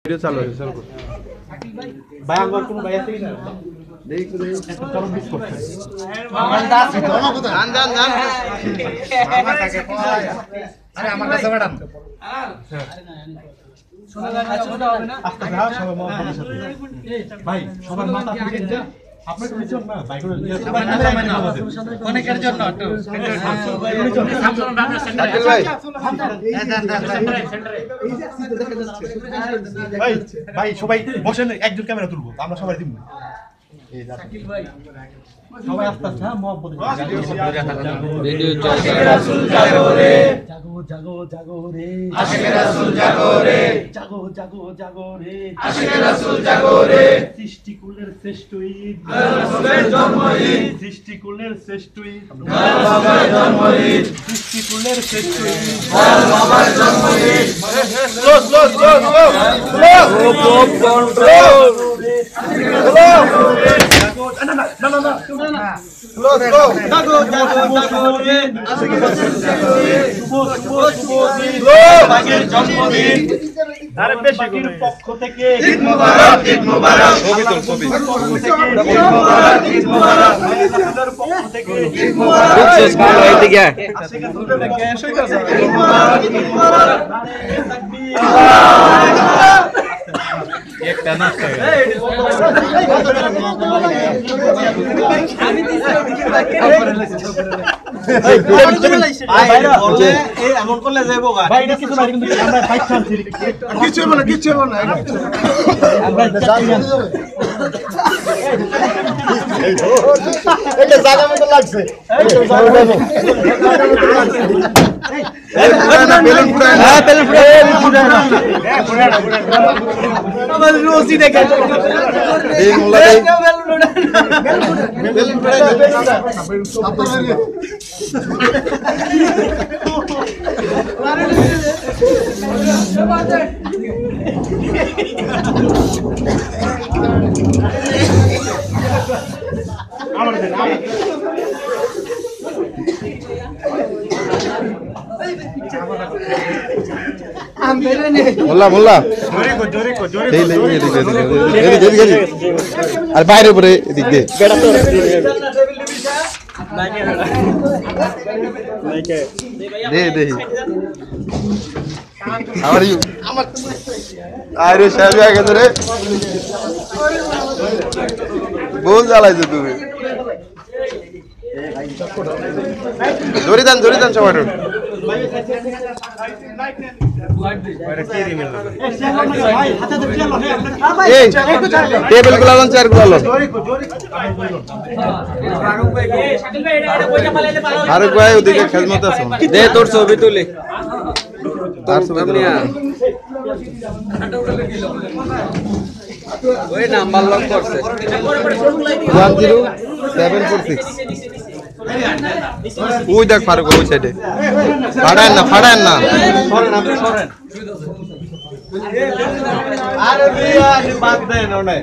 video চালু হয়েছে ভাই আমার কোন ভাই আছে কিনা দেখো একটা চরম মিস করছে আমার দাস জান জান জান মামা তাকে আরে আমার কাছে ম্যাডাম শোনা যায় না হবে না আস্তে যাও সবাই মহব্বতের সাথে ভাই সবার মাথা থেকে যা আপনার কোন জন্য না ভাই অনেকের জন্য একটু ভাই ভাই সবাই বসেন একজন ক্যামেরা তুলবো আমরা সবাই দিব এই শাকিল ভাই সবাই আস্তে আস্তে মহব্বতের ভিডিও চলছে রাসূল জাগো রে জাগো জাগো জাগো রে আশিকে রাসূল জাগো রে জাগো জাগো জাগো রে আশিকে রাসূল জাগো রে সৃষ্টিকুলের শ্রেষ্ঠ ঈদ রাসূলের জন্মদিন সৃষ্টিকুলের শ্রেষ্ঠ ঈদ বাবার জন্মদিন সৃষ্টিকুলের শ্রেষ্ঠ ঈদ বাবার জন্মদিন slow slow slow slow control না না না না না স্লো স্লো জাগো জাগো জাগো রে আশিকে রাসূল জাগো রে শুভ শুভ শুভ দিন বাগের জন্মদিন আরে বেশির পক্ষ থেকে ঈদ মোবারক ঈদ মোবারক ছবি ঈদ মোবারক ঈদ মোবারক আমাদের পক্ষ থেকে ঈদ মোবারক এইদিকে আশিকে রাসূল থেকে ঈদ মোবারক ঈদ মোবারক তাকবীর একটা নাচ আমি দিছি বলে এই এমন করলে যাইবো গা ভাই এটা কিছু না কিন্তু আমরা ফাইট চান্স কিছু হবে না কিছু হবে না আমরা এটা জায়গা মতো লাগছে এই বেলুন ফুটায় না বেলুন ফুটায় না আমার রোজি দেখে এই মোল্লা দেই বেলুন ফুটায় মোল্লা মোল্লা আর বাইরে উপরে এদিক দিয়ে দে দে আমার আরে সাহেব আগে ধরে বল জ্বালাইছো তুমি ধরে দেন সবাই টেবিল গুলো চেয়ার গুলো আর ভাই ওদিকে খেজমত আছে দে তোর ছবি তুলি তার ছবি ওই নাম্বার লক করছে 10746 ওই দেখ ফারুক ওই সাইডে ফাড়ান না সরেন আরে বিয়া বাদ দেন ওনে